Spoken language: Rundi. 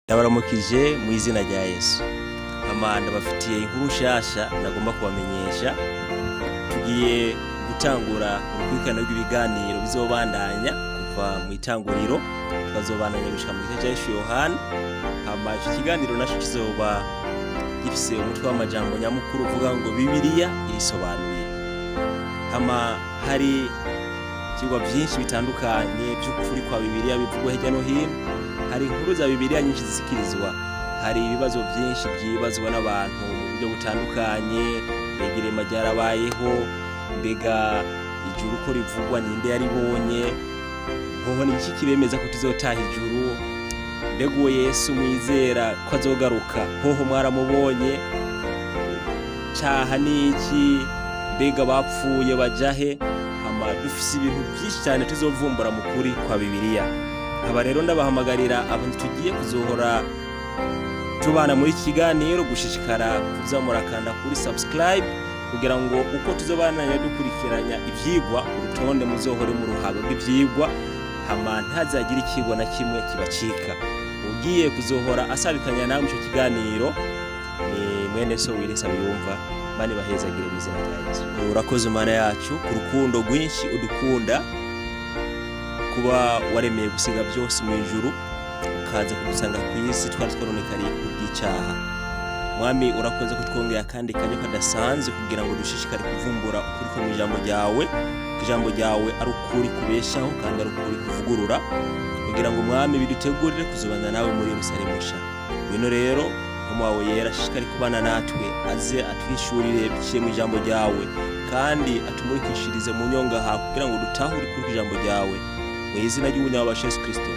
Ndabaramukije mu izina rya Yesu. Amanda bafitiye inkuru nshasha nagomba kubamenyesha. Tugiye gutangura urukurikirane rw'ibiganiro bizobandanya kuva mu itanguriro tukazobandanya gushika mu gice cya Yohana. Ico kiganiro naco kizoba gifise umutwe w'amajambo nyamukuru uvuga ngo Bibiliya irisobanuye. Hari ivyigwa vyinshi bitandukanye by'ukuri kwa Bibiliya bivugwa hirya no hino. Hari inkuru za Bibiliya nyinshi zisikirizwa. Hari ibibazo byinshi byibazwa n'abantu mu buryo butandukanye. Mbega irema ryarabayeho, mbega ijuru ko rivugwa ninde yaribonye, hoho ni iki kibemeza ko tuzotaha ijuru, mbega uwo Yesu mwizera ko azogaruka hoho mwaramubonye, caha niki, mbega bapfuye bajahe. Dufise ibintu byinshi cyane tuzovumbura mu kuri kwa Bibiliya. Aba rero ndabahamagarira abantu tugiye kuzohora tubana muri iki kiganiro gushishikara kuza murakanda kuri subscribe kugira ngo uko tuzobananya dukurikiranya ivyigwa urutonde muzohore mu ruhago rw'ivyigwa ntihazagira ikigwa na kimwe kibacika. Ugiye kuzohora asabikanya nawe ico kiganiro ni mwene so wiresa biyumva. Mani bahezagire mu izina rya Yesu. Urakoze Mana yacu ku rukundo rwinshi udukunda, kuba waremeye gusiga byose mu ijuru ukaza kudusanga ku isi twari twaronekariye ku bw'icyaha. Mwami urakoze ko twongeye akandi kanya kadasanzwe kugira ngo dushishikare kuvumbura ukuri ko mu ijambo ryawe. Ijambo ryawe ari ukuri kubeshaho kandi ari ukuri kuvugurura, kugira ngo Mwami bidutegurire kuzobana nawe muri Yerusalemu nshya. Bino rero wawe yera shishikari kubana natwe, aze atwishurire biciye mu ijambo ryawe kandi atumurikishirize mu nyonga ha kugira ngo dutahure kuri ijambo ryawe mu izina ry'umunyabasha Yesu Kristo.